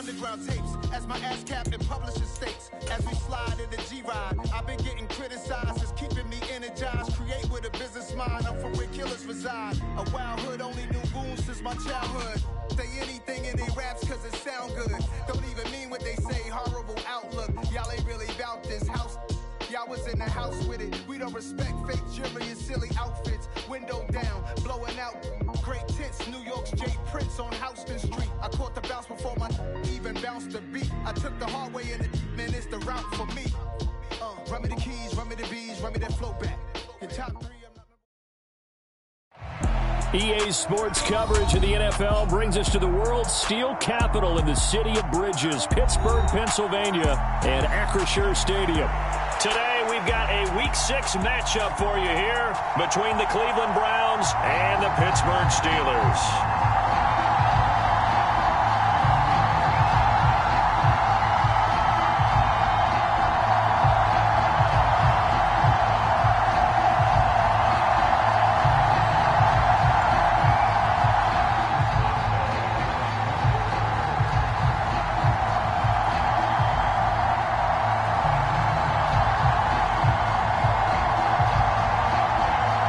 underground tapes as my ass cap in publishing states. As we slide in the G-Ride, I've been getting criticized as keeping me energized. Create with a business mind, I'm from where killers reside. A wild hood, only knew goons since my childhood. Say anything in their raps cause it sound good. Don't even mean what they say, horrible outlook. Y'all ain't really about this house. Y'all was in the house with it. We don't respect fake jewelry and silly outfits. Window down, blowing out great tits. New York's J. Prince on Houston Street. I caught the bounce before my even bounced the beat. I took the hard way in it, man, it's the route for me. Run me the keys, run me the bees, run me that flow back. Your top three, EA Sports coverage of the NFL brings us to the world's steel capital in the city of bridges, Pittsburgh, Pennsylvania, and Acrisure Stadium. Today, we've got a Week 6 matchup for you here between the Cleveland Browns and the Pittsburgh Steelers.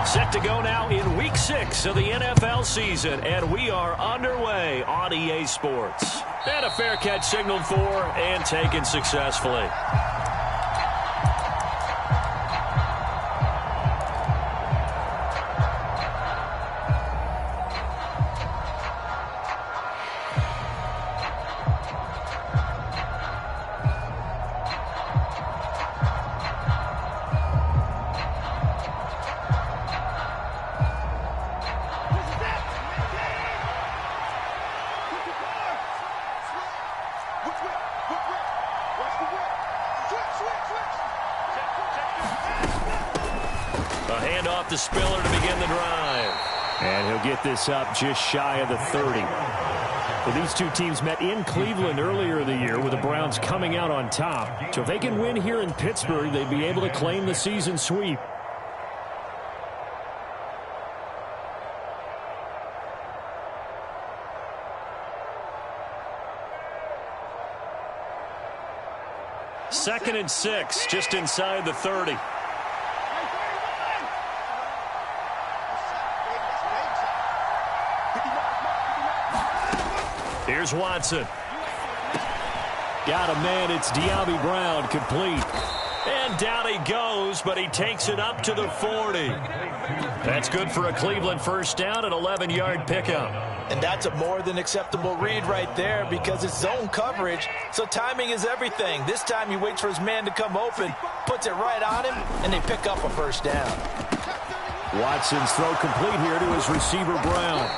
Set to go now in Week 6 of the NFL season, and we are underway on EA Sports. And a fair catch signaled for and taken successfully. The Spiller to begin the drive. And he'll get this up just shy of the 30. Well, these two teams met in Cleveland earlier in the year with the Browns coming out on top. So if they can win here in Pittsburgh, they'd be able to claim the season sweep. Second and 6, just inside the 30. Here's Watson. Got a man. It's De'Ami Brown, complete. And down he goes, but he takes it up to the 40. That's good for a Cleveland first down, an 11-yard pickup. And that's a more than acceptable read right there because it's zone coverage, so timing is everything. This time he waits for his man to come open, puts it right on him, and they pick up a first down. Watson's throw complete here to his receiver, Brown.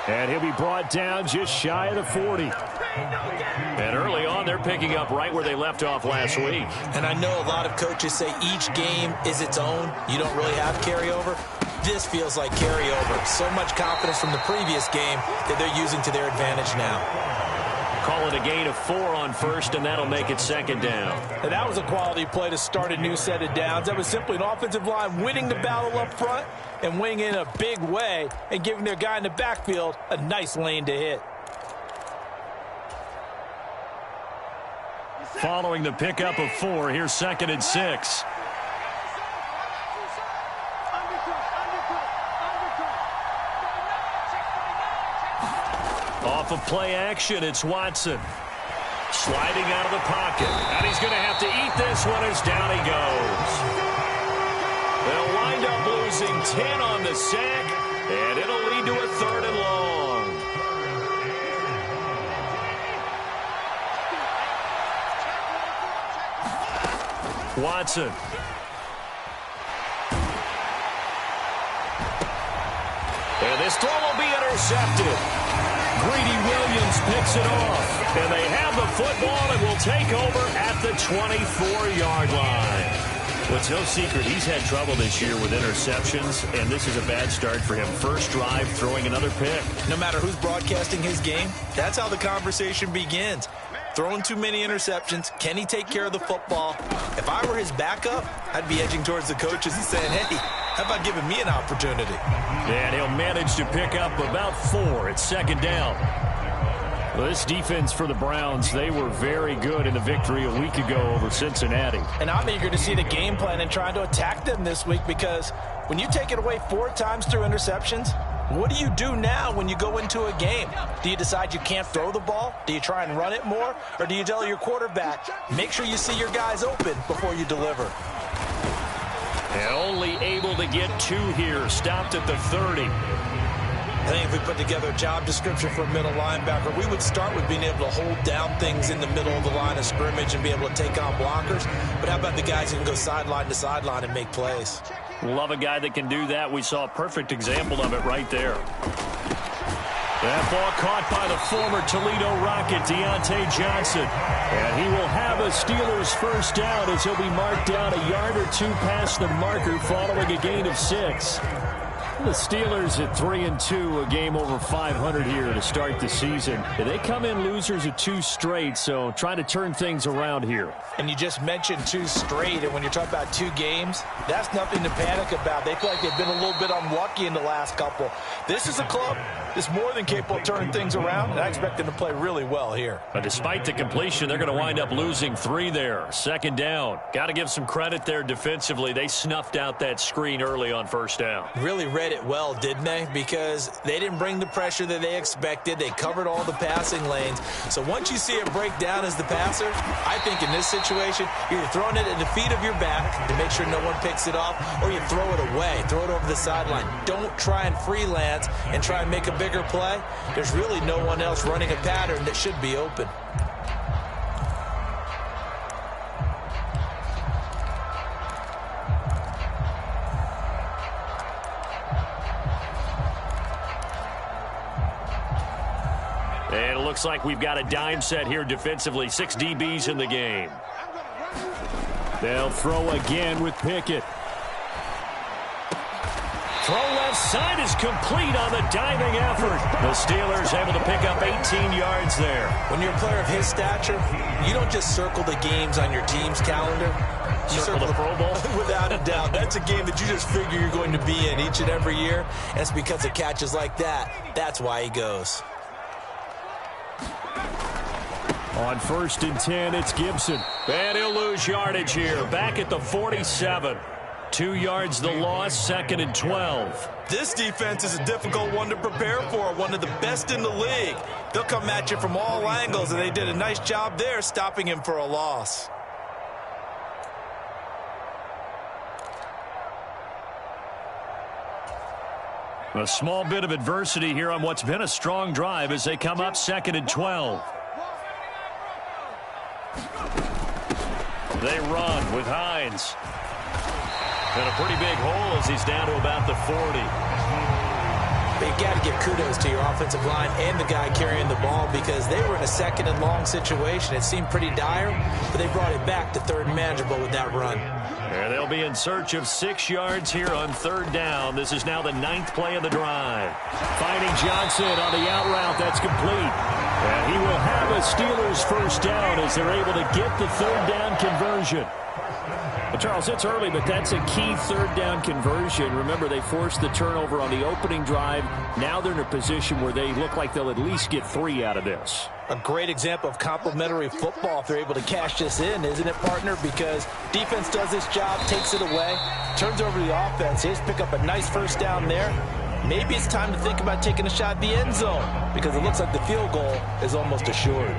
And he'll be brought down just shy of the 40. And early on, they're picking up right where they left off last week. And I know a lot of coaches say each game is its own. You don't really have carryover. This feels like carryover. So much confidence from the previous game that they're using to their advantage now. Call it a gain of 4 on first, and that'll make it second down. And that was a quality play to start a new set of downs. That was simply an offensive line winning the battle up front and winning in a big way and giving their guy in the backfield a nice lane to hit. Following the pickup of 4, here's second and 6. Off of play action, it's Watson. Sliding out of the pocket. And he's going to have to eat this one as down he goes. They'll wind up losing 10 on the sack, and it'll lead to a 3rd and long. Watson. And this throw will be intercepted. Greedy Williams picks it off. And they have the football and will take over at the 24-yard line. Well, it's no secret he's had trouble this year with interceptions, and this is a bad start for him. First drive, throwing another pick. No matter who's broadcasting his game, that's how the conversation begins. Throwing too many interceptions. Can he take care of the football? If I were his backup, I'd be edging towards the coaches and saying, hey, how about giving me an opportunity? And he'll manage to pick up about 4 at second down. Well, this defense for the Browns, they were very good in the victory a week ago over Cincinnati. And I'm eager to see the game plan and trying to attack them this week, because when you take it away 4 times through interceptions, what do you do now when you go into a game? Do you decide you can't throw the ball? Do you try and run it more? Or do you tell your quarterback, make sure you see your guys open before you deliver? And only able to get 2 here, stopped at the 30. I think if we put together a job description for a middle linebacker, we would start with being able to hold down things in the middle of the line of scrimmage and be able to take on blockers. But how about the guys who can go sideline to sideline and make plays? Love a guy that can do that. We saw a perfect example of it right there. That ball caught by the former Toledo Rocket, Deontay Johnson. And he will have a Steelers first down as he'll be marked down a yard or 2 past the marker following a gain of 6. The Steelers at 3-2, a game over 500 here to start the season. They come in losers of 2 straight, so trying to turn things around here. And you just mentioned 2 straight, and when you're talking about 2 games, that's nothing to panic about. They feel like they've been a little bit unlucky in the last couple. This is a club that's more than capable of turning things around, and I expect them to play really well here. But despite the completion, they're going to wind up losing 3 there. 2nd down. Got to give some credit there defensively. They snuffed out that screen early on 1st down. Really read it well, didn't they? Because they didn't bring the pressure that they expected. They covered all the passing lanes. So once you see it break down as the passer, I think in this situation, you're throwing it at the feet of your back to make sure no one picks it off, or you throw it away, throw it over the sideline. Don't try and freelance and try and make a bigger play. There's really no one else running a pattern that should be open. And it looks like we've got a dime set here defensively. 6 DBs in the game. They'll throw again with Pickett. Throw left side is complete on the diving effort. The Steelers able to pick up 18 yards there. When you're a player of his stature, you don't just circle the games on your team's calendar. You circle the Pro Bowl? Without a doubt. That's a game that you just figure you're going to be in each and every year. And it's because of catches like that. That's why he goes. On 1st and 10, it's Gibson. And he'll lose yardage here. Back at the 47. 2 yards the loss, 2nd and 12. This defense is a difficult one to prepare for, one of the best in the league. They'll come at you from all angles, and they did a nice job there stopping him for a loss. A small bit of adversity here on what's been a strong drive as they come up 2nd and 12. They run with Hines. And a pretty big hole as he's down to about the 40. But you got to give kudos to your offensive line and the guy carrying the ball, because they were in a 2nd and long situation. It seemed pretty dire, but they brought it back to 3rd and manageable with that run. And they'll be in search of 6 yards here on 3rd down. This is now the 9th play of the drive. Finding Johnson on the out route. That's complete. And he will have a Steelers first down as they're able to get the 3rd down conversion. Well, Charles, it's early, but that's a key 3rd down conversion. Remember, they forced the turnover on the opening drive. Now they're in a position where they look like they'll at least get 3 out of this. A great example of complementary football if they're able to cash this in, isn't it, partner? Because defense does this job, takes it away, turns over the offense. They just pick up a nice first down there. Maybe it's time to think about taking a shot at the end zone, because it looks like the field goal is almost assured.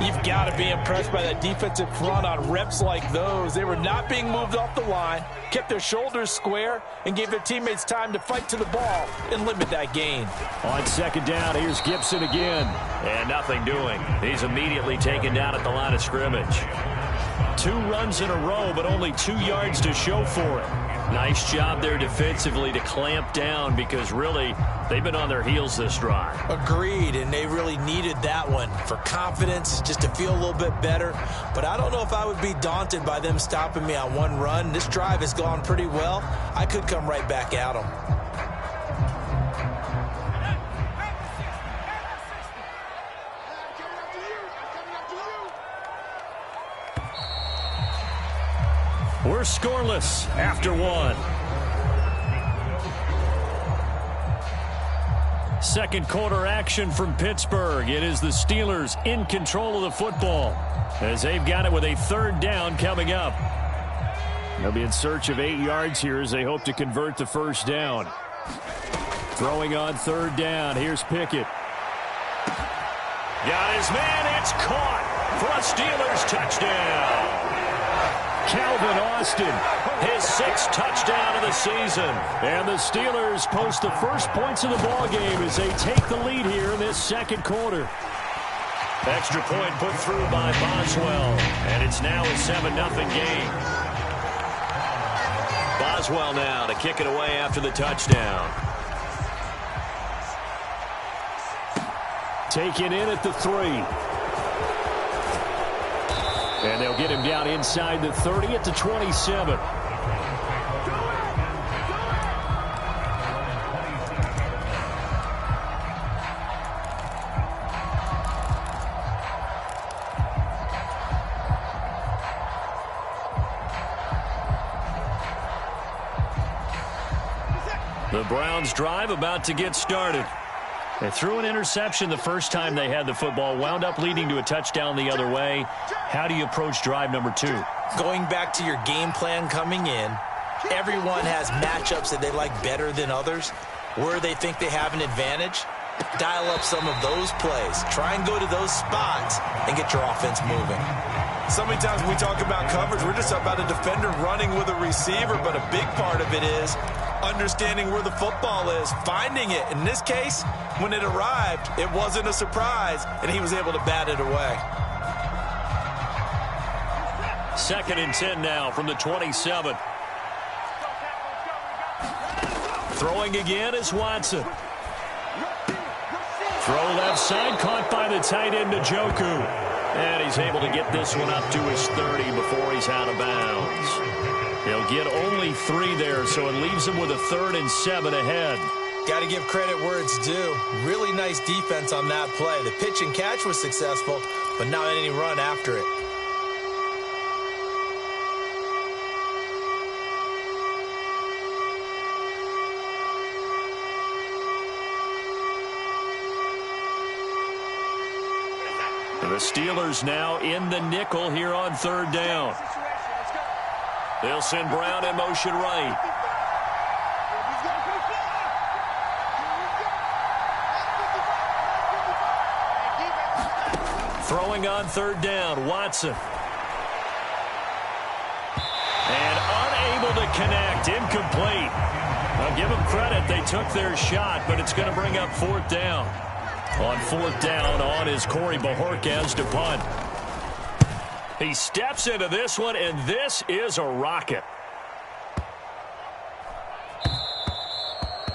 You've got to be impressed by that defensive front on reps like those. They were not being moved off the line, kept their shoulders square, and gave their teammates time to fight to the ball and limit that gain. On 2nd down, here's Gibson again. And nothing doing. He's immediately taken down at the line of scrimmage. 2 runs in a row, but only 2 yards to show for it. Nice job there defensively to clamp down, because really they've been on their heels this drive. Agreed, and they really needed that one for confidence, just to feel a little bit better. But I don't know if I would be daunted by them stopping me on 1 run. This drive has gone pretty well. I could come right back at them. We're scoreless after 1. Second quarter action from Pittsburgh. It is the Steelers in control of the football as they've got it with a third down coming up. They'll be in search of 8 yards here as they hope to convert the first down. Throwing on third down. Here's Pickett. Got his man. It's caught for a Steelers touchdown. Calvin Austin, his 6th touchdown of the season. And the Steelers post the first points of the ballgame as they take the lead here in this second quarter. Extra point put through by Boswell. And it's now a 7-0 game. Boswell now to kick it away after the touchdown. Taken in at the 3. And they'll get him down inside the 30 at the 27. The Browns drive about to get started. They threw an interception the first time they had the football, wound up leading to a touchdown the other way. How do you approach drive number 2? Going back to your game plan coming in, everyone has matchups that they like better than others. Where they think they have an advantage, dial up some of those plays. Try and go to those spots and get your offense moving. So many times when we talk about coverage, we're just about a defender running with a receiver, but a big part of it is understanding where the football is, finding it. In this case, when it arrived, it wasn't a surprise, and he was able to bat it away. 2nd and 10 now from the 27. Throwing again is Watson. Throw left side, caught by the tight end Njoku. And he's able to get this one up to his 30 before he's out of bounds. He'll get only 3 there, so it leaves him with a 3rd and 7 ahead. Got to give credit where it's due. Really nice defense on that play. The pitch and catch was successful, but not any run after it. The Steelers now in the nickel here on 3rd down. They'll send Brown in motion right. Throwing on 3rd down, Watson. And unable to connect, incomplete. I'll give them credit, they took their shot, but it's going to bring up 4th down. On 4th down, on is Corey Bojorquez to punt. He steps into this one, and this is a rocket.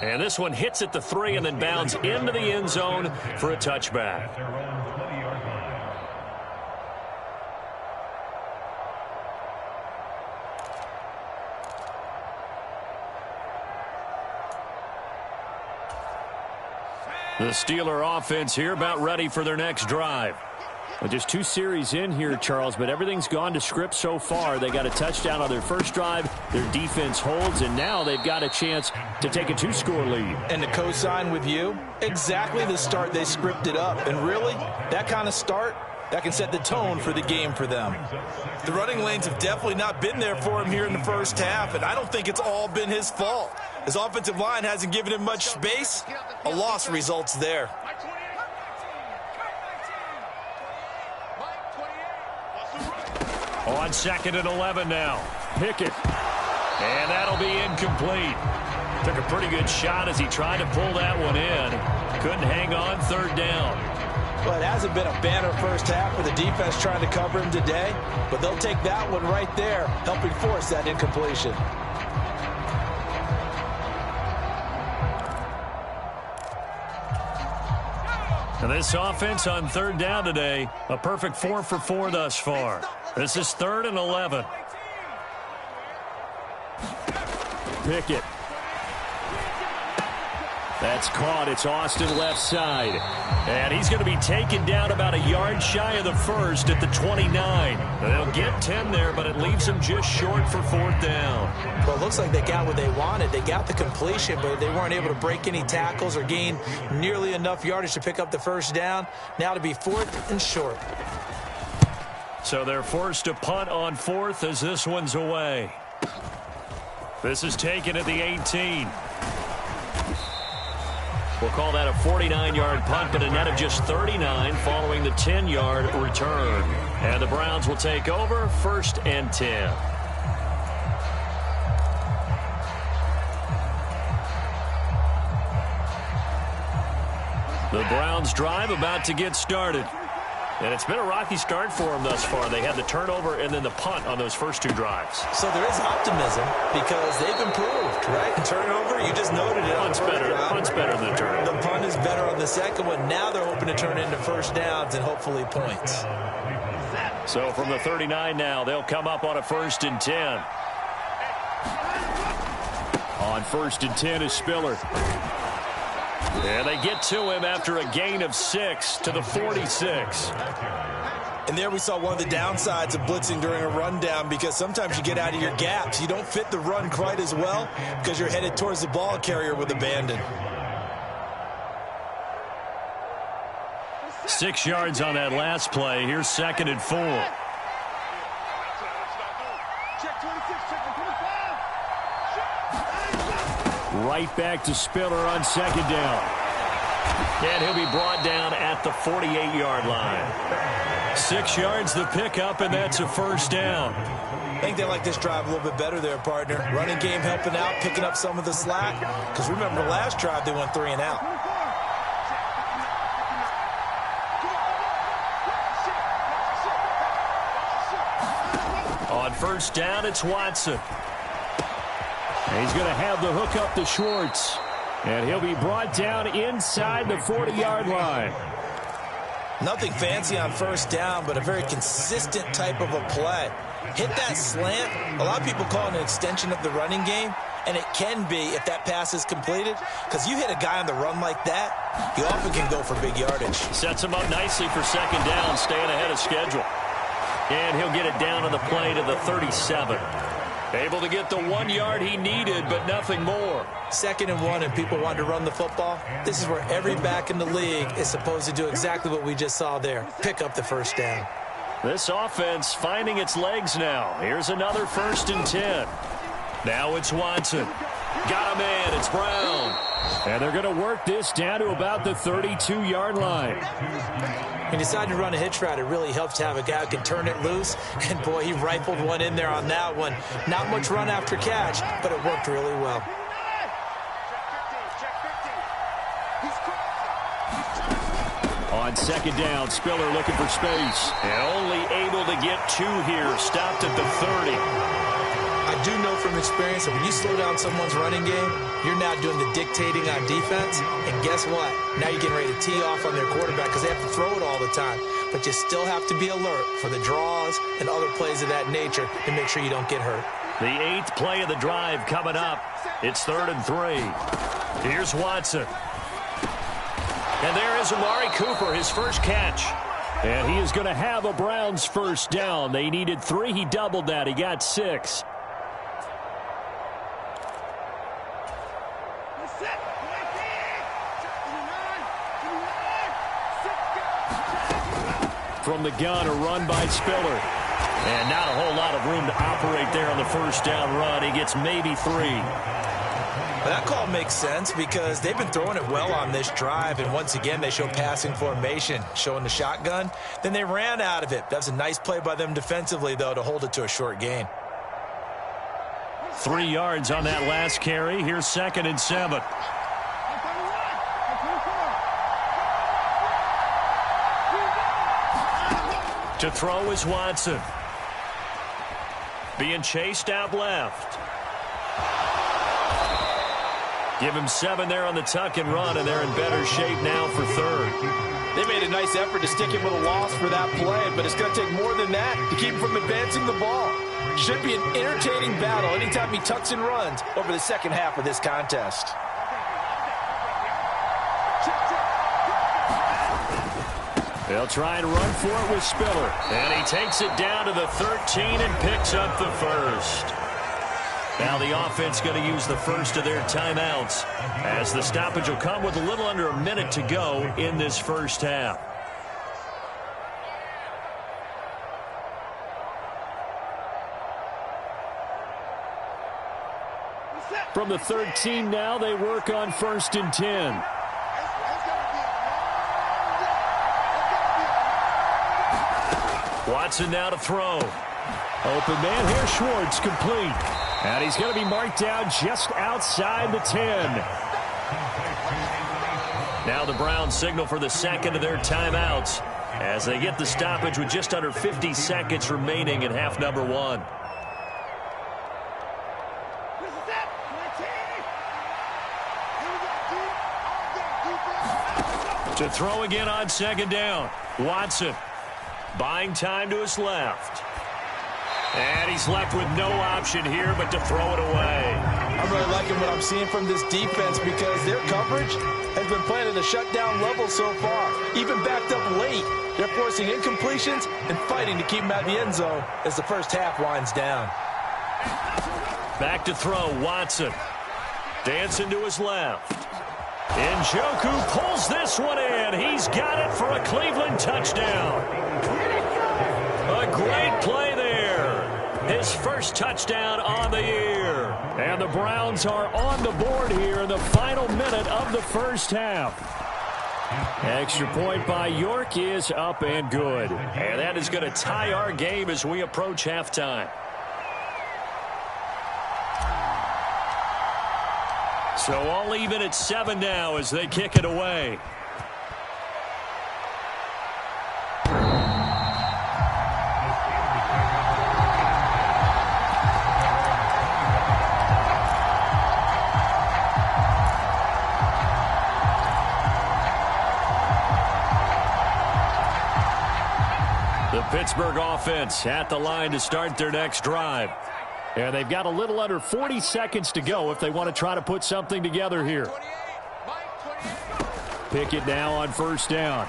And this one hits at the 3 and then bounds into the end zone for a touchback. The Steeler offense here about ready for their next drive. Well, just 2 series in here, Charles, but everything's gone to script so far. They got a touchdown on their first drive. Their defense holds, and now they've got a chance to take a 2-score lead. And to co-sign with you, exactly the start they scripted up. And really, that kind of start, that can set the tone for the game for them. The running lanes have definitely not been there for him here in the first half, and I don't think it's all been his fault. His offensive line hasn't given him much space. A loss results there. On 2nd and 11 now. Pickett. And that'll be incomplete. Took a pretty good shot as he tried to pull that one in. Couldn't hang on 3rd down. Well, it hasn't been a banner first half for the defense trying to cover him today, but they'll take that one right there, helping force that incompletion. And this offense on 3rd down today, a perfect 4 for 4 thus far. This is 3rd and 11. Pickett. That's caught. It's Austin left side. And he's going to be taken down about a yard shy of the first at the 29. They'll get 10 there, but it leaves them just short for 4th down. Well, it looks like they got what they wanted. They got the completion, but they weren't able to break any tackles or gain nearly enough yardage to pick up the first down. Now to be 4th and short. So they're forced to punt on 4th as this one's away. This is taken at the 18. We'll call that a 49-yard punt, but a net of just 39 following the 10-yard return. And the Browns will take over 1st and 10. The Browns drive about to get started. And it's been a rocky start for them thus far. They had the turnover and then the punt on those first 2 drives. So there is optimism because they've improved, right? And turnover, you just noted it. Punt's better than the turnover. The punt is better on the second one. Now they're hoping to turn it into first downs and hopefully points. So from the 39 now, they'll come up on a 1st and 10. On 1st and 10 is Spiller. And they get to him after a gain of 6 to the 46. And there we saw one of the downsides of blitzing during a rundown, because sometimes you get out of your gaps. You don't fit the run quite as well because you're headed towards the ball carrier with abandon. 6 yards on that last play. Here's 2nd and 4. Right back to Spiller on 2nd down. And he'll be brought down at the 48-yard line. 6 yards the pickup, and that's a 1st down. I think they like this drive a little bit better there, partner. Running game helping out, picking up some of the slack. Because remember, last drive they went 3 and out. On 1st down, it's Watson. And he's going to have the hook up to Schwartz. And he'll be brought down inside the 40-yard line. Nothing fancy on 1st down, but a very consistent type of a play. Hit that slant. A lot of people call it an extension of the running game, and it can be if that pass is completed, because you hit a guy on the run like that, he often can go for big yardage. Sets him up nicely for 2nd down, staying ahead of schedule. And he'll get it down on the play to the 37. Able to get the 1 yard he needed, but nothing more. 2nd and 1, and people want to run the football. This is where every back in the league is supposed to do exactly what we just saw there. Pick up the 1st down. This offense finding its legs now. Here's another 1st and 10. Now it's Watson. Got him in. It's Brown. And they're going to work this down to about the 32-yard line. He decided to run a hitch route. It really helps to have a guy who can turn it loose. And, boy, he rifled one in there on that one. Not much run after catch, but it worked really well. On 2nd down, Spiller looking for space. And only able to get 2 here. Stopped at the 30. I do know from experience that when you slow down someone's running game, you're now doing the dictating on defense. And guess what? Now you're getting ready to tee off on their quarterback because they have to throw it all the time. But you still have to be alert for the draws and other plays of that nature to make sure you don't get hurt. The 8th play of the drive coming up. It's 3rd and 3. Here's Watson. And there is Amari Cooper, his first catch. And he is going to have a Browns 1st down. They needed 3. He doubled that. He got 6. From the gun, a run by Spiller. And not a whole lot of room to operate there on the 1st down run. He gets maybe 3. Well, that call makes sense because they've been throwing it well on this drive, and once again they show passing formation, showing the shotgun. Then they ran out of it. That's a nice play by them defensively, though, to hold it to a short gain. 3 yards on that last carry. Here's 2nd and 7. To throw is Watson. Being chased out left. Give him 7 there on the tuck and run, and they're in better shape now for 3rd. They made a nice effort to stick him with a loss for that play, but it's going to take more than that to keep him from advancing the ball. Should be an entertaining battle anytime he tucks and runs over the second half of this contest. They'll try and run for it with Spiller. And he takes it down to the 13 and picks up the first. Now the offense going to use the first of their timeouts, as the stoppage will come with a little under a minute to go in this first half. From the 13 now, they work on 1st and 10. Watson now to throw. Open man here, Schwartz, complete. And he's going to be marked down just outside the 10. Now the Browns signal for the second of their timeouts as they get the stoppage with just under 50 seconds remaining in half number 1. To throw again on 2nd down. Watson buying time to his left. And he's left with no option here but to throw it away. I'm really liking what I'm seeing from this defense because their coverage has been playing at a shutdown level so far. Even backed up late, they're forcing incompletions and fighting to keep them at the end zone as the first half winds down. Back to throw, Watson. Dancing to his left. Njoku pulls this one in. He's got it for a Cleveland touchdown. A great play there. His first touchdown on the year. And the Browns are on the board here in the final minute of the first half. Extra point by York is up and good. And that is going to tie our game as we approach halftime. So all even at 7 now as they kick it away. The Pittsburgh offense at the line to start their next drive. And they've got a little under 40 seconds to go if they want to try to put something together here. Pickett now on 1st down.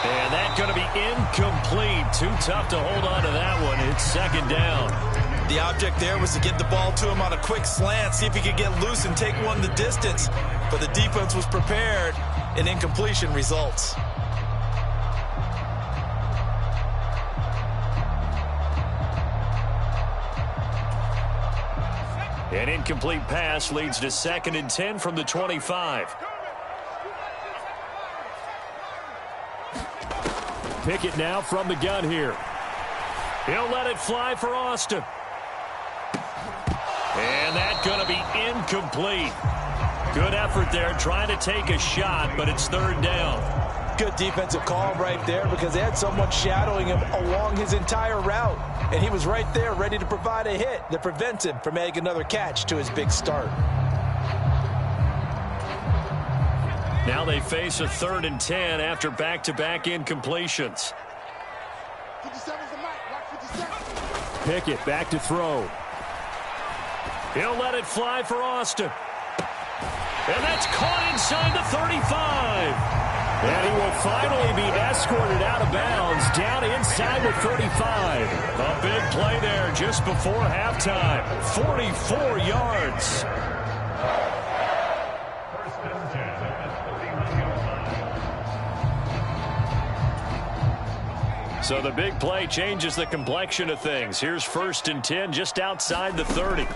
And that's going to be incomplete. Too tough to hold on to that one. It's 2nd down. The object there was to get the ball to him on a quick slant, see if he could get loose and take one the distance. But the defense was prepared, and incompletion results. An incomplete pass leads to 2nd and 10 from the 25. Pickett now from the gun here. He'll let it fly for Austin. And that's going to be incomplete. Good effort there trying to take a shot, but it's 3rd down. Good defensive call right there because they had someone shadowing him along his entire route. And he was right there ready to provide a hit that prevents him from adding another catch to his big start. Now they face a 3rd and 10 after back-to-back incompletions. Pickett back to throw. He'll let it fly for Austin. And that's caught inside the 35. And he will finally be escorted out of bounds down inside the 35. A big play there just before halftime. 44 yards. So the big play changes the complexion of things. Here's 1st and 10 just outside the 30.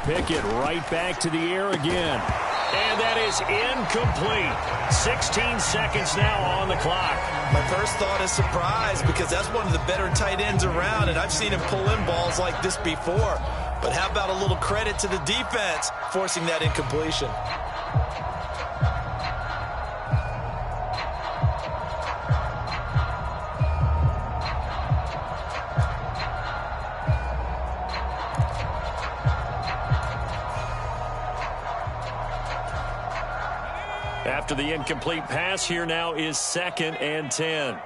Pickett right back to the air again. And that is incomplete. 16 seconds now on the clock. My first thought is surprise because that's one of the better tight ends around, and I've seen him pull in balls like this before. But how about a little credit to the defense forcing that incompletion? After the incomplete pass, here now is 2nd and 10.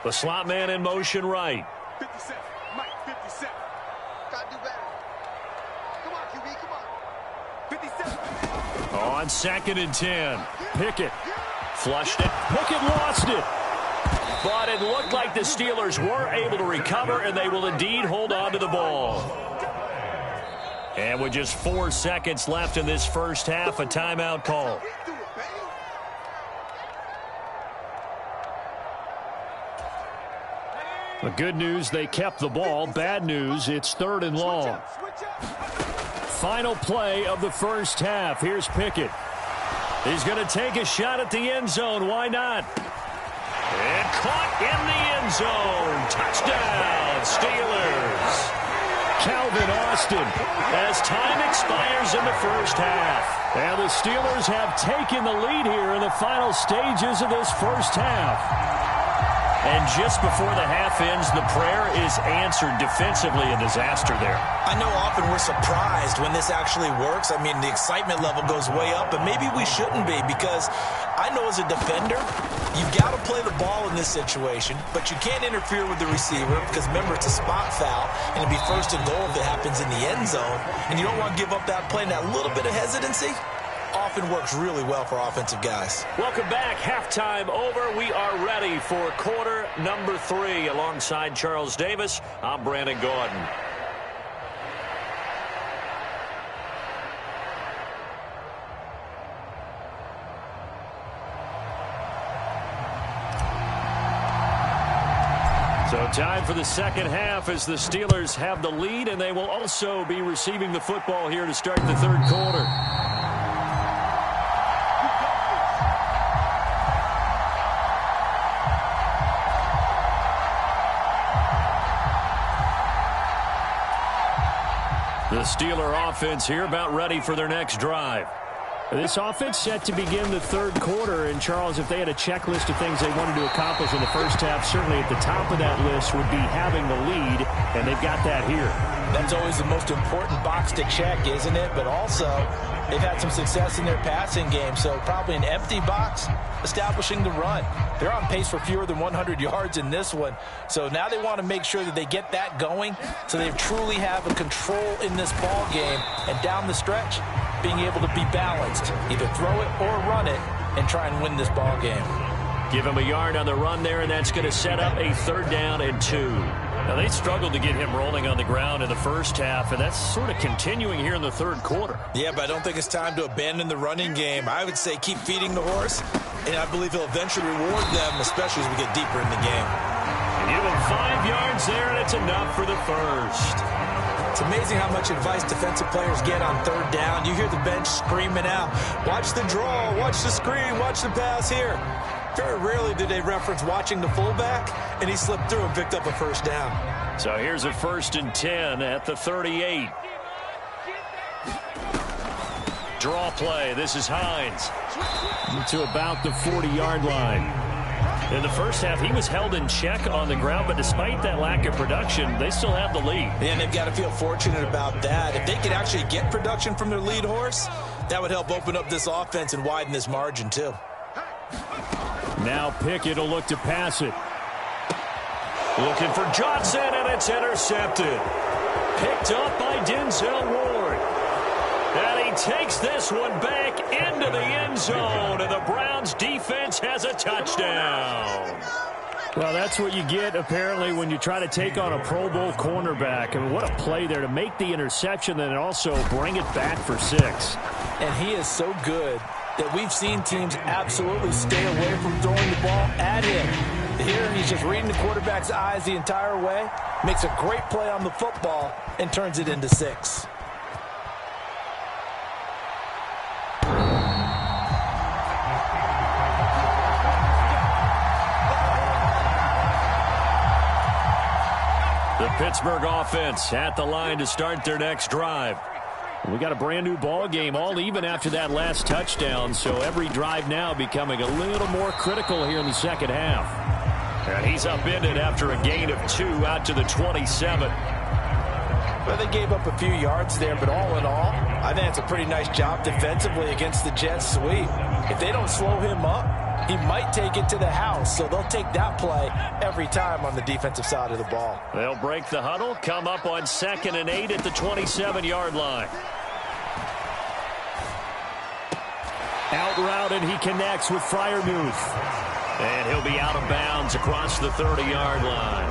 The slot man in motion right. 57, Mike, 57. Gotta do better. Come on, QB, come on. 57. On 2nd and 10, Pickett flushed it. Pickett lost it. But it looked like the Steelers were able to recover, and they will indeed hold on to the ball. And with just 4 seconds left in this first half, a timeout call. The good news, they kept the ball. Bad news, it's 3rd and long. Final play of the first half. Here's Pickett. He's going to take a shot at the end zone. Why not? And caught in the end zone. Touchdown, Steelers. Calvin Austin as time expires in the first half. And the Steelers have taken the lead here in the final stages of this first half. And just before the half ends, the prayer is answered defensively. A disaster there. I know often we're surprised when this actually works. I mean, the excitement level goes way up, but maybe we shouldn't be, because I know as a defender, you've got to play the ball in this situation, but you can't interfere with the receiver because, remember, it's a spot foul, and it'd be 1st and goal if it happens in the end zone, and you don't want to give up that play. And that little bit of hesitancy often works really well for offensive guys. Welcome back. Halftime over. We are ready for quarter number 3. Alongside Charles Davis, I'm Brandon Gordon. So time for the second half as the Steelers have the lead, and they will also be receiving the football here to start the third quarter. The Steeler offense here about ready for their next drive. This offense set to begin the third quarter. And, Charles, if they had a checklist of things they wanted to accomplish in the first half, certainly at the top of that list would be having the lead, and they've got that here. That's always the most important box to check, isn't it? But also, they've had some success in their passing game, so probably an empty box establishing the run. They're on pace for fewer than 100 yards in this one, so now they want to make sure that they get that going so they truly have a control in this ball game, and down the stretch, being able to be balanced, either throw it or run it, and try and win this ball game. Give him a yard on the run there, and that's going to set up a 3rd down and 2. Now, they struggled to get him rolling on the ground in the first half, and that's sort of continuing here in the third quarter. Yeah, but I don't think it's time to abandon the running game. I would say keep feeding the horse, and I believe he'll eventually reward them, especially as we get deeper in the game. And give him 5 yards there, and it's enough for the first. It's amazing how much advice defensive players get on 3rd down. You hear the bench screaming out, watch the draw, watch the screen, watch the pass here. Very rarely do they reference watching the fullback, and he slipped through and picked up a 1st down. So here's a 1st and 10 at the 38. Draw play. This is Hines to about the 40-yard line. In the first half, he was held in check on the ground, but despite that lack of production, they still have the lead. And they've got to feel fortunate about that. If they could actually get production from their lead horse, that would help open up this offense and widen this margin too. Now Pickett will look to pass it. Looking for Johnson, and it's intercepted. Picked up by Denzel Ward. And he takes this one back into the end zone, and the Browns defense has a touchdown. Well, that's what you get, apparently, when you try to take on a Pro Bowl cornerback. I mean, what a play there to make the interception and also bring it back for 6. And he is so good that we've seen teams absolutely stay away from throwing the ball at him. Here, he's just reading the quarterback's eyes the entire way, makes a great play on the football, and turns it into 6. The Pittsburgh offense at the line to start their next drive. We got a brand new ball game, all even after that last touchdown, so every drive now becoming a little more critical here in the second half. And he's upended after a gain of 2 out to the 27. Well, they gave up a few yards there, but all in all, I think it's a pretty nice job defensively against the Jets sweep. If they don't slow him up, he might take it to the house, so they'll take that play every time on the defensive side of the ball. They'll break the huddle, come up on 2nd and 8 at the 27-yard line. route, and he connects with Freiermuth. And he'll be out of bounds across the 30-yard line.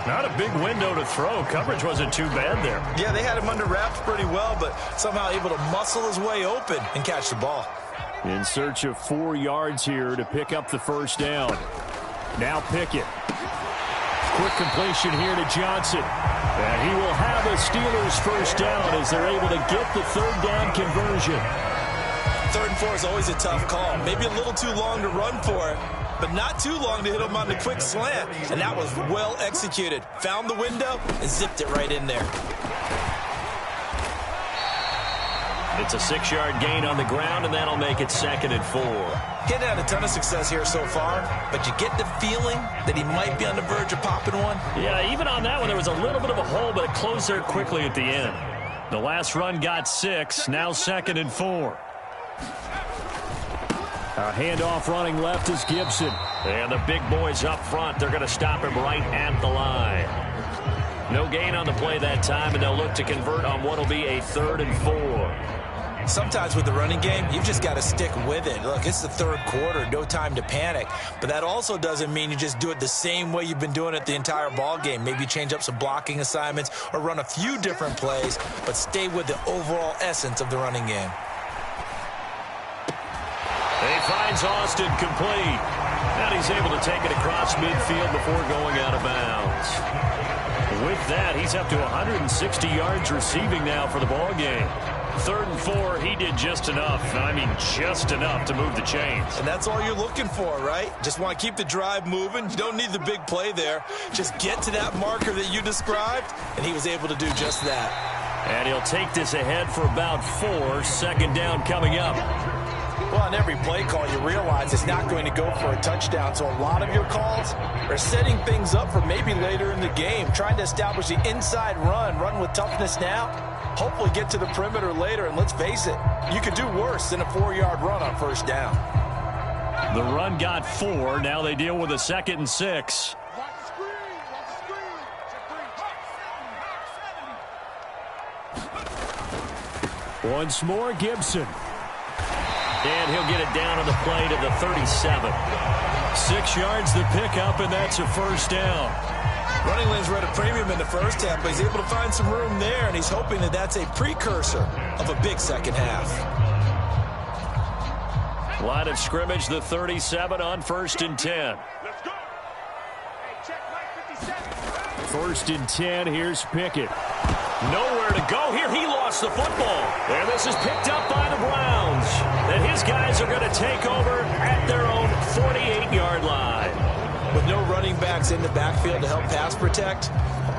Not a big window to throw. Coverage wasn't too bad there. Yeah, they had him under wraps pretty well, but somehow able to muscle his way open and catch the ball. In search of 4 yards here to pick up the first down. Now Pickett. Quick completion here to Johnson. And he will have a Steelers first down as they're able to get the third down conversion. 3rd and 4 is always a tough call. Maybe a little too long to run for it, but not too long to hit him on the quick slant. And that was well executed. Found the window and zipped it right in there. It's a 6-yard gain on the ground, and that'll make it 2nd and 4. He hadn't had a ton of success here so far, but you get the feeling that he might be on the verge of popping one. Yeah, even on that one, there was a little bit of a hole, but it closed there quickly at the end. The last run got 6, now 2nd and 4. A handoff running left is Gibson. And the big boys up front, they're going to stop him right at the line. No gain on the play that time, and they'll look to convert on what will be a 3rd and 4. Sometimes with the running game, you've just got to stick with it. Look, it's the 3rd quarter, no time to panic. But that also doesn't mean you just do it the same way you've been doing it the entire ball game. Maybe change up some blocking assignments or run a few different plays, but stay with the overall essence of the running game. He finds Austin complete. And he's able to take it across midfield before going out of bounds. With that, he's up to 160 yards receiving now for the ball game. 3rd and 4, he did just enough. I mean, just enough to move the chains. And that's all you're looking for, right? Just want to keep the drive moving. You don't need the big play there. Just get to that marker that you described, and he was able to do just that. And he'll take this ahead for about 4. 2nd down coming up. Well, on every play call, you realize it's not going to go for a touchdown. So a lot of your calls are setting things up for maybe later in the game, trying to establish the inside run with toughness now, hopefully get to the perimeter later. And let's face it, you could do worse than a 4-yard run on 1st down. The run got 4. Now they deal with a 2nd and 6. Once more, Gibson. And he'll get it down on the play to the 37. 6 yards the pickup, and that's a 1st down. Running lanes were at a premium in the first half, but he's able to find some room there, and he's hoping that that's a precursor of a big second half. Line of scrimmage, the 37 on 1st and 10. 1st and 10, here's Pickett. Nowhere to go here. He lost the football. And this is picked up by the Browns. And his guys are going to take over at their own 48-yard line. With no running backs in the backfield to help pass protect,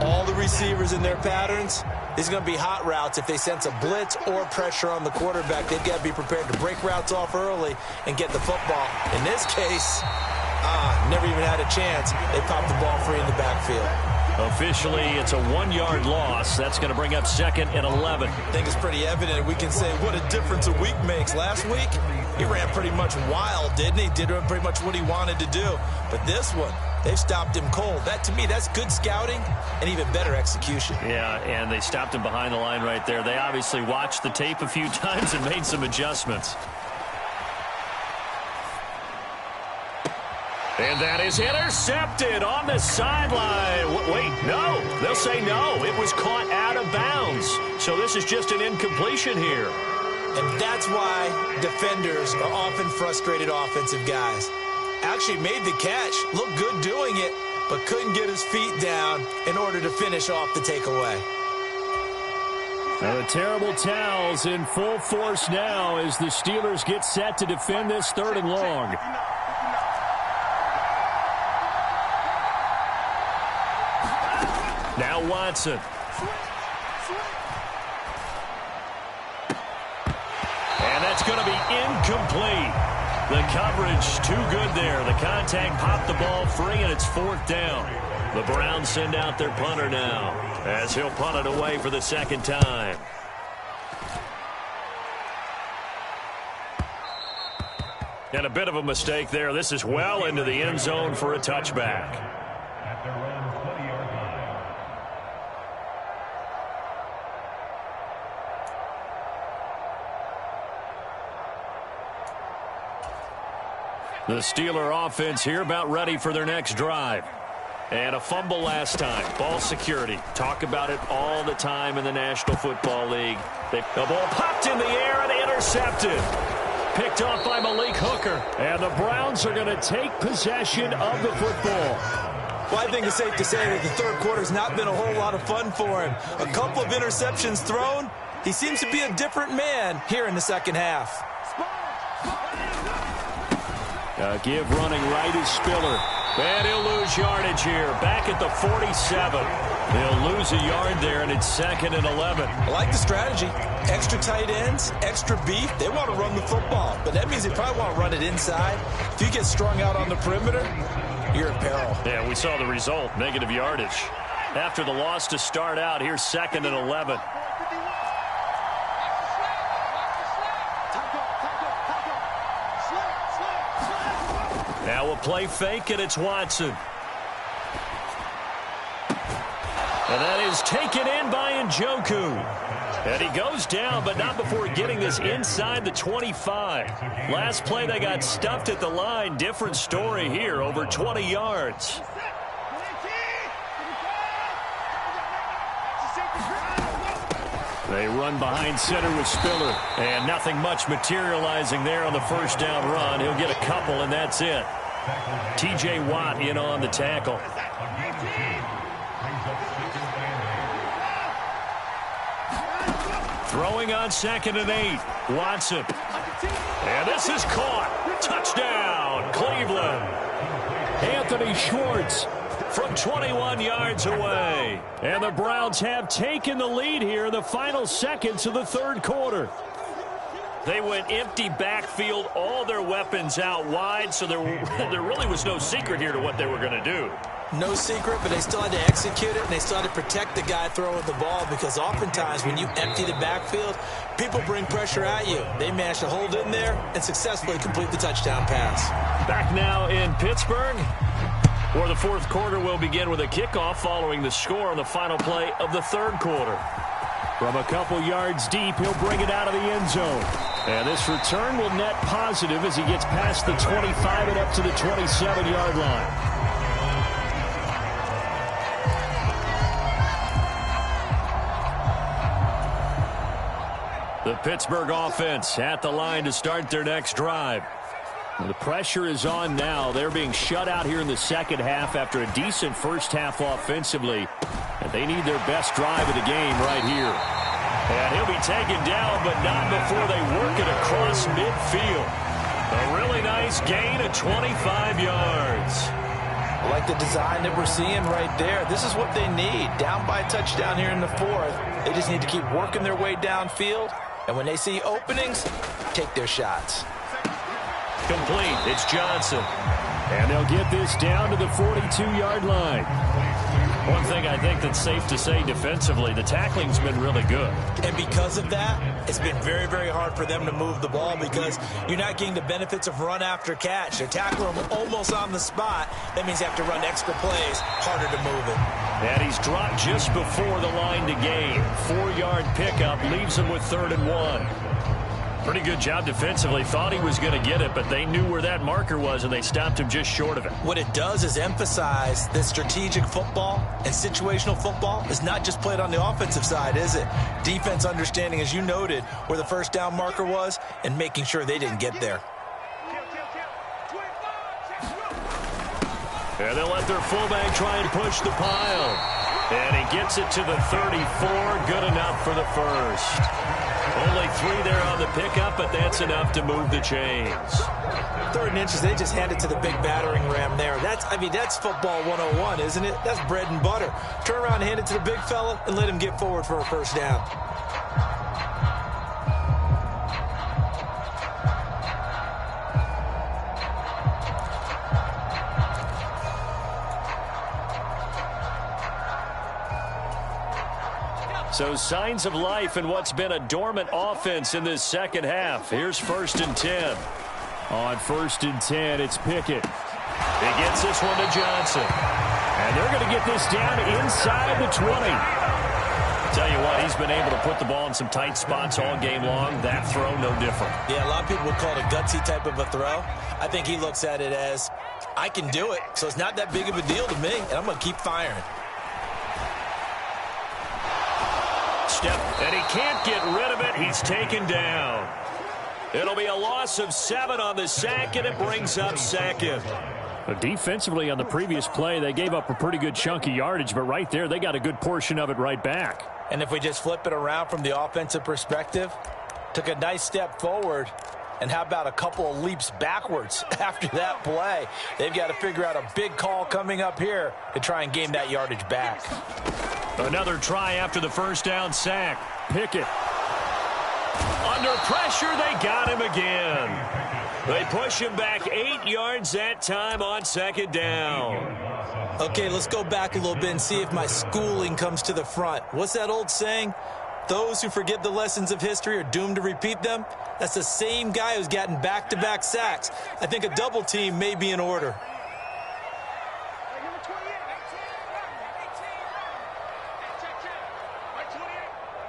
all the receivers in their patterns, these are going to be hot routes. If they sense a blitz or pressure on the quarterback, they've got to be prepared to break routes off early and get the football. In this case, never even had a chance. They popped the ball free in the backfield. Officially, it's a 1-yard loss. That's going to bring up 2nd and 11. I think it's pretty evident. We can say what a difference a week makes. Last week, he ran pretty much wild, didn't he? Did pretty much what he wanted to do. But this one, they've stopped him cold. That, to me, that's good scouting and even better execution. Yeah, and they stopped him behind the line right there. They obviously watched the tape a few times and made some adjustments. And that is intercepted on the sideline. Wait, no. They'll say no. It was caught out of bounds. So this is just an incompletion here. And that's why defenders are often frustrated offensive guys. Actually made the catch, looked good doing it, but couldn't get his feet down in order to finish off the takeaway. Now the terrible towels in full force now as the Steelers get set to defend this 3rd and long. Now Watson. And that's going to be incomplete. The coverage too good there. The contact popped the ball free, and it's 4th down. The Browns send out their punter now as he'll punt it away for the 2nd time. And a bit of a mistake there. This is well into the end zone for a touchback. The Steeler offense here about ready for their next drive. And a fumble last time. Ball security. Talk about it all the time in the National Football League. The ball popped in the air and intercepted. Picked off by Malik Hooker. And the Browns are going to take possession of the football. Well, I think it's safe to say that the third quarter's not been a whole lot of fun for him. A couple of interceptions thrown. He seems to be a different man here in the second half. Give running right is Spiller. And he'll lose yardage here. Back at the 47. They'll lose a yard there, and it's 2nd and 11. I like the strategy. Extra tight ends, extra beef. They want to run the football, but that means they probably want to run it inside. If you get strung out on the perimeter, you're in peril. Yeah, we saw the result. Negative yardage. After the loss to start out, here's 2nd and 11. Now we'll play fake, and it's Watson. And that is taken in by Njoku. And he goes down, but not before getting this inside the 25. Last play, they got stuffed at the line. Different story here, over 20 yards. They run behind center with Spiller. And nothing much materializing there on the first down run. He'll get a couple, and that's it. T.J. Watt in on the tackle. Throwing on 2nd and 8. Watson. And this is caught. Touchdown, Cleveland. Anthony Schwartz from 21 yards away. And the Browns have taken the lead here in the final seconds of the third quarter. They went empty backfield, all their weapons out wide, so there really was no secret here to what they were going to do. No secret, but they still had to execute it, and they still had to protect the guy throwing the ball, because oftentimes when you empty the backfield, people bring pressure at you. They managed to hold in there and successfully complete the touchdown pass. Back now in Pittsburgh, where the fourth quarter will begin with a kickoff following the score on the final play of the third quarter. From a couple yards deep, he'll bring it out of the end zone. And this return will net positive as he gets past the 25 and up to the 27-yard line. The Pittsburgh offense at the line to start their next drive. The pressure is on now. They're being shut out here in the second half after a decent first half offensively. And they need their best drive of the game right here. And he'll be taken down, but not before they work it across midfield. A really nice gain of 25 yards. I like the design that we're seeing right there. This is what they need. Down by a touchdown here in the fourth. They just need to keep working their way downfield. And when they see openings, take their shots. Complete. It's Johnson. And they'll get this down to the 42-yard line. One thing I think that's safe to say defensively, the tackling's been really good. And because of that, it's been very, very hard for them to move the ball, because you're not getting the benefits of run after catch. They're tackling them almost on the spot. That means you have to run extra plays, harder to move it. And he's dropped just before the line to gain. 4-yard pickup leaves him with 3rd and 1. Pretty good job defensively. Thought he was going to get it, but they knew where that marker was, and they stopped him just short of it. What it does is emphasize that strategic football and situational football is not just played on the offensive side, is it? Defense understanding, as you noted, where the first down marker was and making sure they didn't get there. And they'll let their fullback try and push the pile. And he gets it to the 34. Good enough for the first. Only 3 there on the pickup, but that's enough to move the chains. 3rd and inches, they just hand it to the big battering ram there. That's football 101, isn't it? That's bread and butter. Turn around and hand it to the big fella and let him get forward for a first down. So signs of life in what's been a dormant offense in this second half. Here's 1st and 10. On 1st and 10, it's Pickett. He gets this one to Johnson. And they're going to get this down inside the 20. Tell you what, he's been able to put the ball in some tight spots all game long. That throw, no different. Yeah, a lot of people would call it a gutsy type of a throw. I think he looks at it as, I can do it, so it's not that big of a deal to me, and I'm going to keep firing. Step, and he can't get rid of it. He's taken down. It'll be a loss of 7 on the sack, and it brings up second. Defensively on the previous play, they gave up a pretty good chunk of yardage, but right there, they got a good portion of it right back. And if we just flip it around from the offensive perspective, took a nice step forward, and how about a couple of leaps backwards after that play? They've got to figure out a big call coming up here to try and gain that yardage back. Another try after the first down sack. Pickett. Under pressure, they got him again. They push him back 8 yards that time on second down. Okay, let's go back a little bit and see if my schooling comes to the front. What's that old saying? Those who forget the lessons of history are doomed to repeat them. That's the same guy who's gotten back-to-back sacks. I think a double team may be in order.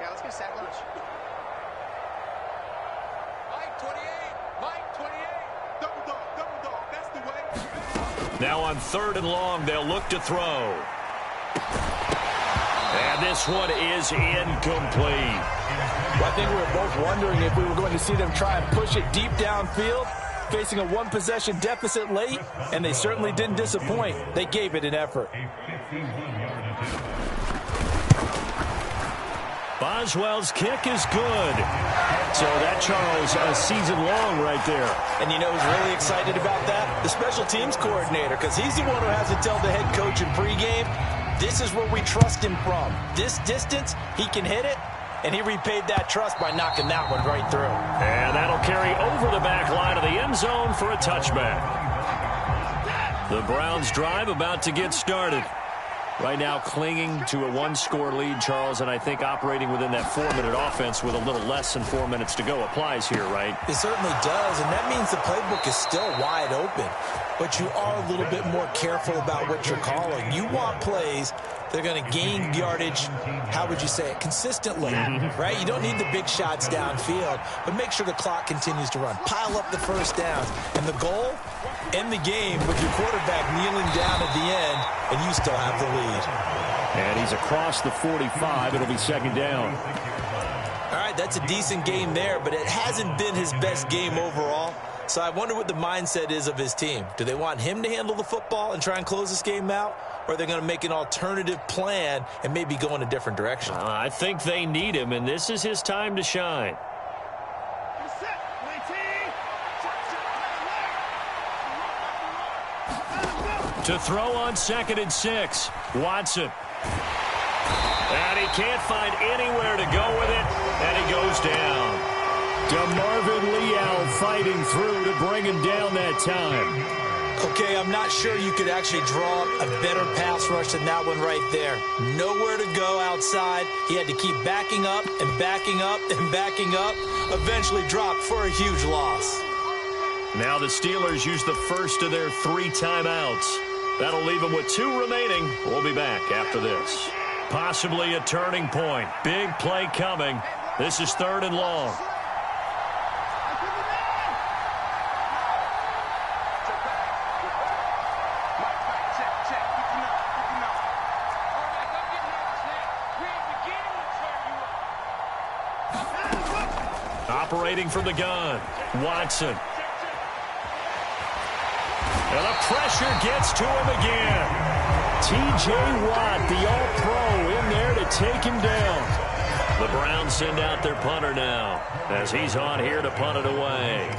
Yeah, let's get sack lunch. Mike 28, Mike 28. Double dog, that's the way. Now on 3rd and long, they'll look to throw. And this one is incomplete. Well, I think we were both wondering if we were going to see them try and push it deep downfield, facing a one-possession deficit late, and they certainly didn't disappoint. They gave it an effort. Boswell's kick is good. So that, Charles, a season long right there. And you know who's really excited about that? The special teams coordinator, because he's the one who has to tell the head coach in pregame, this is where we trust him from. This distance, he can hit it, and he repaid that trust by knocking that one right through. And that'll carry over the back line of the end zone for a touchback. The Browns' drive about to get started. Right now clinging to a 1-score lead, Charles, and I think operating within that 4-minute offense with a little less than 4 minutes to go applies here, right? It certainly does, and that means the playbook is still wide open. But you are a little bit more careful about what you're calling. You want plays that are going to gain yardage, how would you say it, consistently, right? You don't need the big shots downfield, but make sure the clock continues to run. Pile up the first downs. And the goal, end the game with your quarterback kneeling down at the end, and you still have the lead. And he's across the 45. It'll be second down. All right, that's a decent game there, but it hasn't been his best game overall. So I wonder what the mindset is of his team. Do they want him to handle the football and try and close this game out? Or are they going to make an alternative plan and maybe go in a different direction? I think they need him, and this is his time to shine. To throw on 2nd and 6, Watson. And he can't find anywhere to go with it, and he goes down. DeMarvin Leal fighting through to bring him down that time. Okay, I'm not sure you could actually draw a better pass rush than that one right there. Nowhere to go outside. He had to keep backing up and backing up and backing up. Eventually dropped for a huge loss. Now the Steelers use the first of their 3 timeouts. That'll leave them with 2 remaining. We'll be back after this. Possibly a turning point. Big play coming. This is 3rd and long. Operating from the gun, Watson. And the pressure gets to him again. T.J. Watt, the All-Pro, in there to take him down. The Browns send out their punter now as he's on here to punt it away.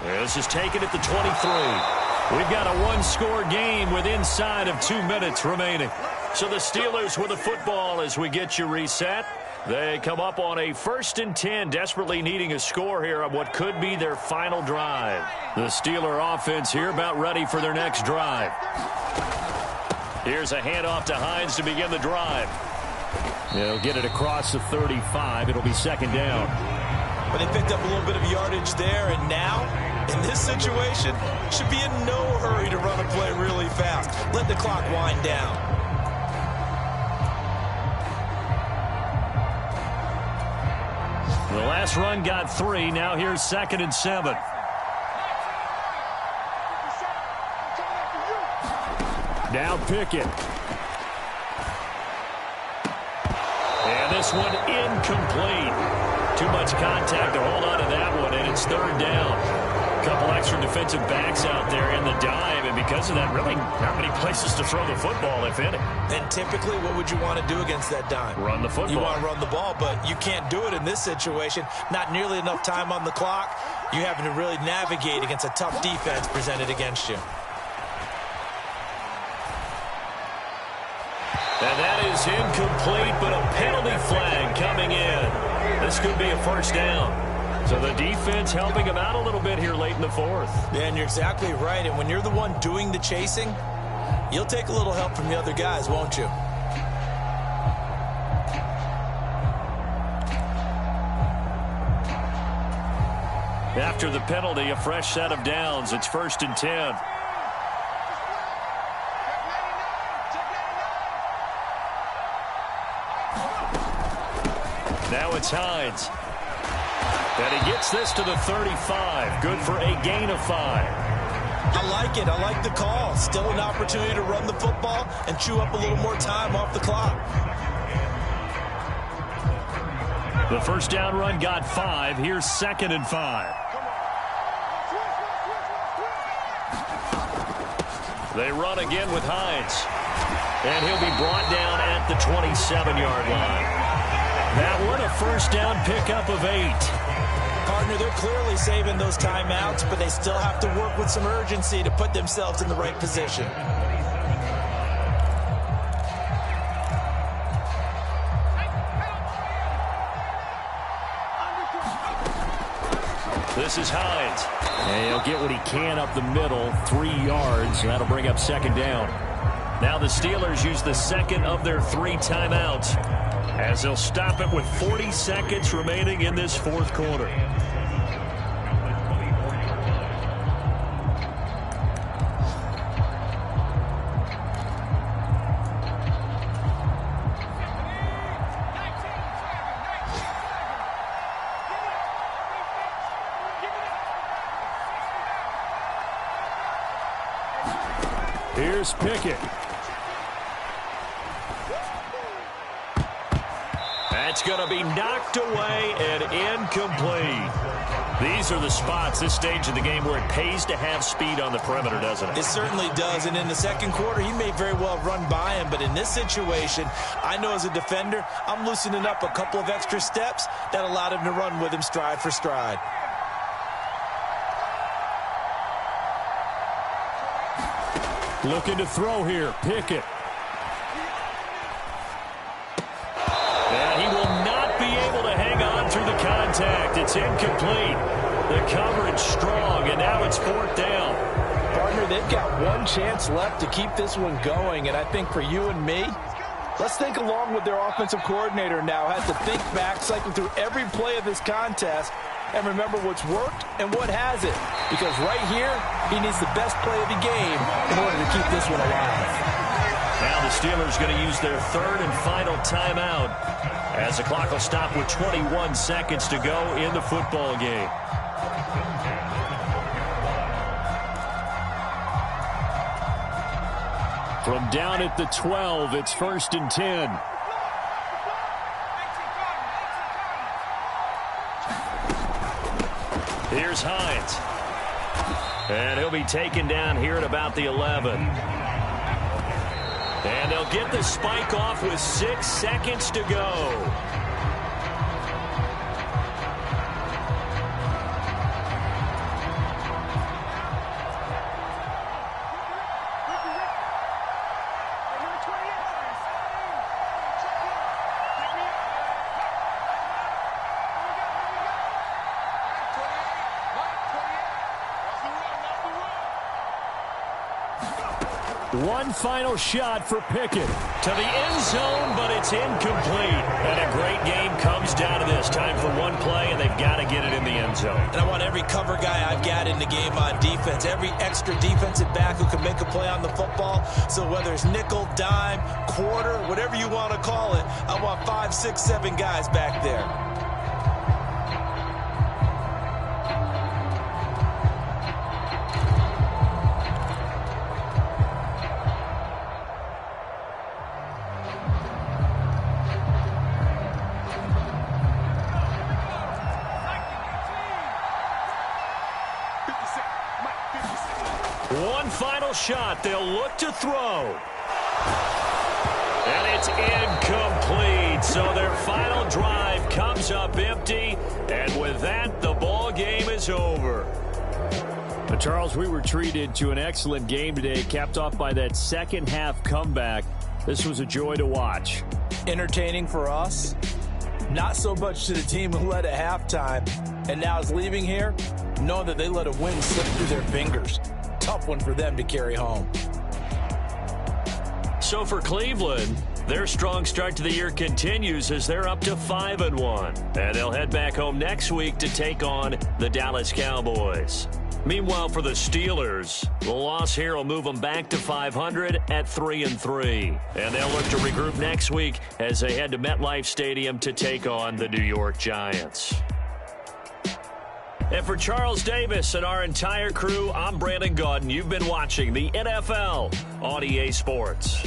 This is taken at the 23. We've got a 1-score game with inside of 2 minutes remaining. So the Steelers with the football as we get you reset. They come up on a 1st and 10, desperately needing a score here on what could be their final drive. The Steeler offense here about ready for their next drive. Here's a handoff to Hines to begin the drive. They'll get it across the 35. It'll be second down. But they picked up a little bit of yardage there, and now In this situation, should be in no hurry to run a play really fast. Let the clock wind down. The last run got 3. Now here's 2nd and 7. Now Pickett. And this one incomplete. Too much contact to hold on to that one, and it's 3rd down. A couple extra defensive backs out there in the dive, and because of that, really not many places to throw the football, if any. And typically, what would you want to do against that dime? Run the football. You want to run the ball, but you can't do it in this situation. Not nearly enough time on the clock. You having to really navigate against a tough defense presented against you. And that is incomplete, but a penalty flag coming in. This could be a 1st down. So the defense helping him out a little bit here late in the 4th. Yeah, and you're exactly right. And when you're the one doing the chasing, you'll take a little help from the other guys, won't you? After the penalty, a fresh set of downs. It's 1st and 10. Now it's Hines. And he gets this to the 35. Good for a gain of 5. I like it. I like the call. Still an opportunity to run the football and chew up a little more time off the clock. The 1st down run got 5. Here's 2nd and 5. They run again with Hines. And he'll be brought down at the 27-yard line. That one, a 1st down pickup of 8. Partner, they're clearly saving those timeouts, but they still have to work with some urgency to put themselves in the right position. This is Hines. And he'll get what he can up the middle, 3 yards. And that'll bring up 2nd down. Now the Steelers use the 2nd of their 3 timeouts, as they'll stop it with 40 seconds remaining in this 4th quarter. Here's Pickett. That's going to be knocked away and incomplete. These are the spots, this stage of the game, where it pays to have speed on the perimeter, doesn't it? It certainly does, and in the 2nd quarter, he may very well run by him, but in this situation, I know as a defender, I'm loosening up a couple of extra steps that allowed him to run with him stride for stride. Looking to throw here, Pickett. And he will not be able to hang on through the contact. It's incomplete. The coverage strong, and now it's 4th down. Partner, they've got one chance left to keep this one going, and I think for you and me, let's think along with their offensive coordinator now. Has to think back, cycle through every play of this contest, and remember what's worked and what hasn't. Because right here, he needs the best play of the game in order to keep this one alive. Now the Steelers going to use their 3rd and final timeout, as the clock will stop with 21 seconds to go in the football game. From down at the 12, it's 1st and 10. Here's Hines. And he'll be taken down here at about the 11. And they'll get the spike off with 6 seconds to go. One final shot for Pickett to the end zone, but it's incomplete. And a great game comes down to this. Time for one play, and they've got to get it in the end zone. red zone. And I want every cover guy I've got in the game on defense, every extra defensive back who can make a play on the football. So whether it's nickel, dime, quarter, whatever you want to call it, I want 5, 6, 7 guys back there. One final shot. They'll look to throw. And it's incomplete. So their final drive comes up empty. And with that, the ball game is over. But Charles, we were treated to an excellent game today, capped off by that second half comeback. This was a joy to watch. Entertaining for us. Not so much to the team who led at halftime and now is leaving here, knowing that they let a win slip through their fingers. Tough one for them to carry home. So for Cleveland, their strong start to the year continues as they're up to 5-1. And they'll head back home next week to take on the Dallas Cowboys. Meanwhile, for the Steelers, the loss here will move them back to 500 at 3-3. And they'll look to regroup next week as they head to MetLife Stadium to take on the New York Giants. And for Charles Davis and our entire crew, I'm Brandon Gaudin. You've been watching the NFL on EA Sports.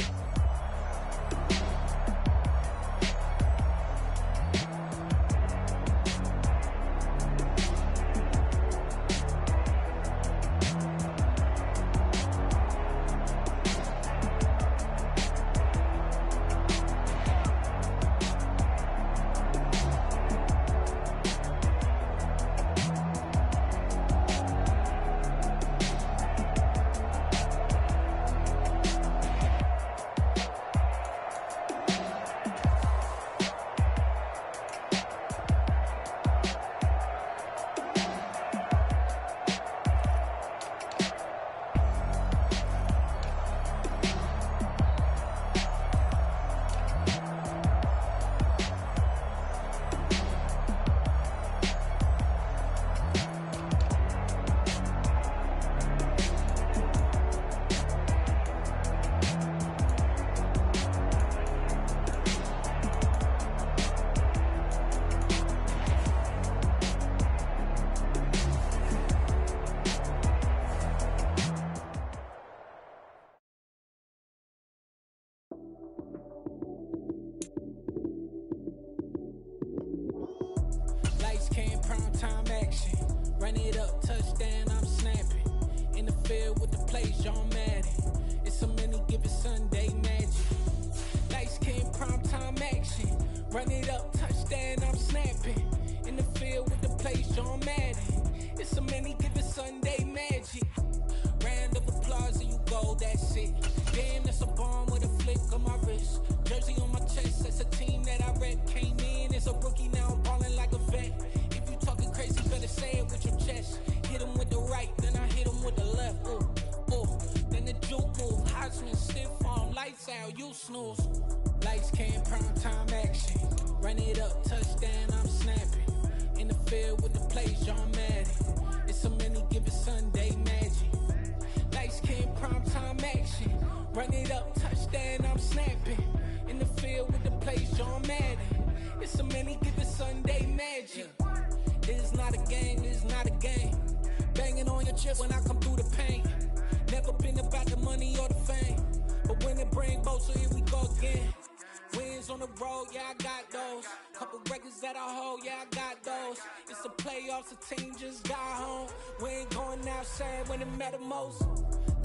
The team just got home. We ain't going outside when it matter most.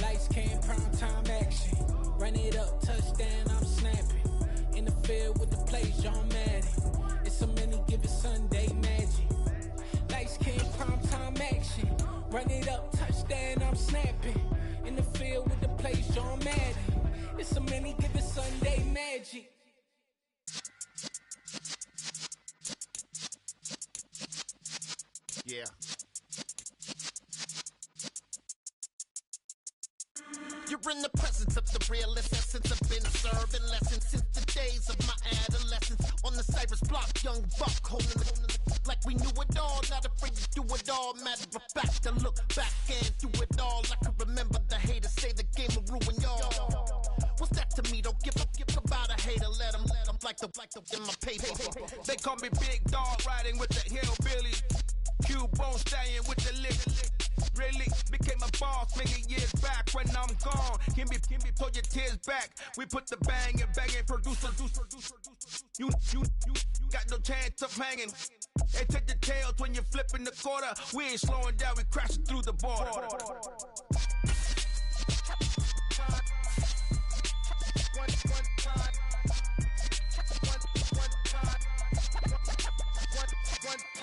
Lights came, prime time action. Run it up, touchdown, I'm snapping. In the field with the play, John Madden. It's a many given Sunday magic. Lights came, prime time action. Run it up, touchdown, I'm snapping. In the field with the play, John Madden. It's a many given Sunday magic. Yeah. You're in the presence of the realest essence. I've been serving lessons since the days of my adolescence. On the Cypress block, young buck holding the like we knew it all, not afraid to do it all. Matter of fact, to look back and do it all. I can remember the haters say the game will ruin y'all. What's that to me? Don't give about a hater. Let them like the in my paper. They call me Big Dog, riding with the hillbilly. Cubone staying with the lick. Really became a boss many years back. When I'm gone, can be pull your tears back. We put the bang and producer. You got no chance of hanging. They take the tails when you're flipping the quarter. We ain't slowing down, we crashing through the border.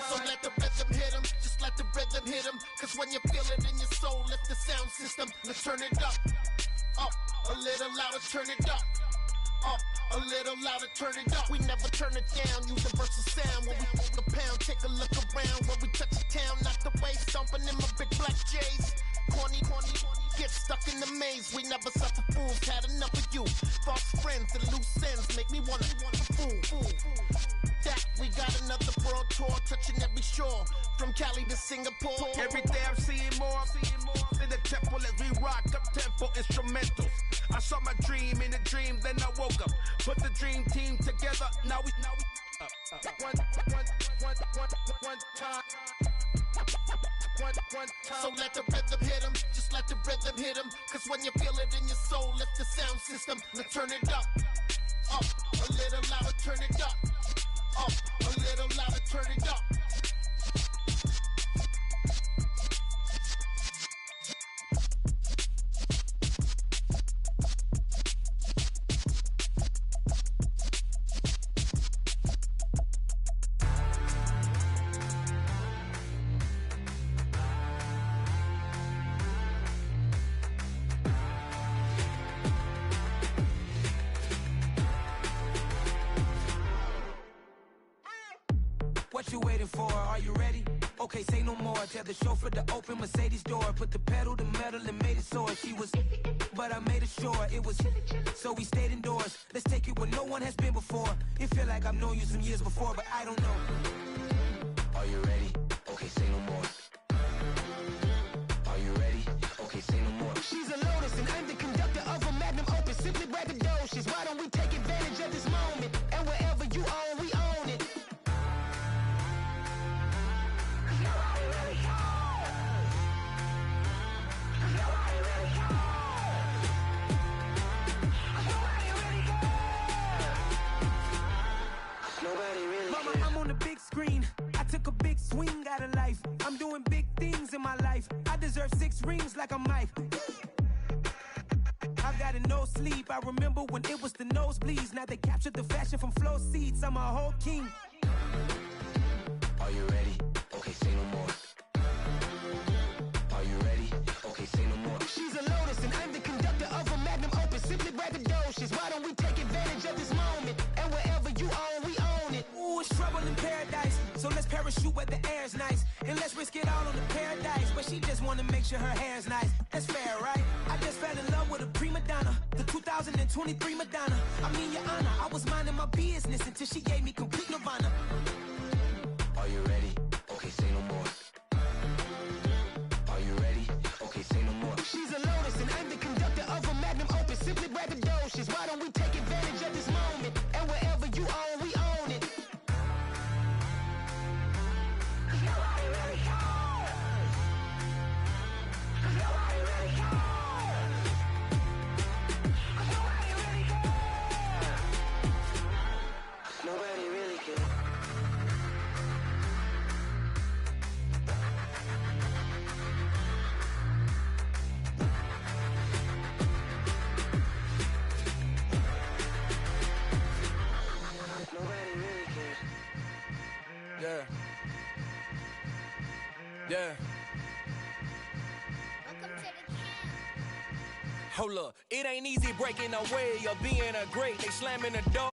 So let the rhythm hit 'em, just let the rhythm hit 'em. Cause when you feel it in your soul, lift the sound system. Let's turn it up, a little louder, turn it up. A little louder, turn it up. We never turn it down, universal sound. When we walk the pound, take a look around. When we touch the town, knock the way, stomping in my big black J's. Corny, get stuck in the maze. We never suffer fools, had enough of you. False friends and loose ends make me wanna fool. That we got another world tour, touching every shore, from Cali to Singapore. Every day I'm seeing more in the temple as we rock up tempo instrumentals. I saw my dream in a dream, then I woke up. Put the dream team together, now we one time. So let the rhythm hit 'em, just let the rhythm hit 'em. Cause when you feel it in your soul, lift the sound system. Let's turn it up, a little louder, turn it up, a little louder, turn it up. What you waiting for? Are you ready? Okay, say no more. Tell the chauffeur to open Mercedes door. Put the pedal to metal and made it soar. She was, but I made it sure it was. So we stayed indoors. Let's take it where no one has been before. It feel like I've known you some years before, but I don't know. Are you ready? Okay, say no more. Are you ready? Okay, say no more. She's a Lotus and I'm the conductor of a magnum opus. Simply braggadocious. Why don't we take advantage of this moment? And wherever you own, we own it. Screen. I took a big swing out of life. I'm doing big things in my life. I deserve 6 rings like I'm Mike. I've got no sleep. I remember when it was the nosebleeds. Now they captured the fashion from flow seats. I'm a whole king. Are you ready? Okay, say no more. Are you ready? Okay, say no more. She's a Lotus and I'm the conductor of a magnum opus. Simply braggadocious. Why don't we take advantage of this moment? And wherever you own, we own it. Ooh, it's trouble in paradise. So let's parachute where the air's nice. And let's risk it all on the paradise. But she just wanna make sure her hair's nice. That's fair, right? I just fell in love with a prima donna. The 2023 Madonna. I mean, your honor, I was minding my business until she gave me complete nirvana. Are you ready? Okay, say no more. Are you ready? Okay, say no more. She's a Lotus and I'm the conductor of a magnum opus. Simply braggadocious. Why don't we take advantage of this moment? And wherever you own, we own it. Nobody really cares. Yeah. Hold up, it ain't easy breaking away or being a great. They slamming the door.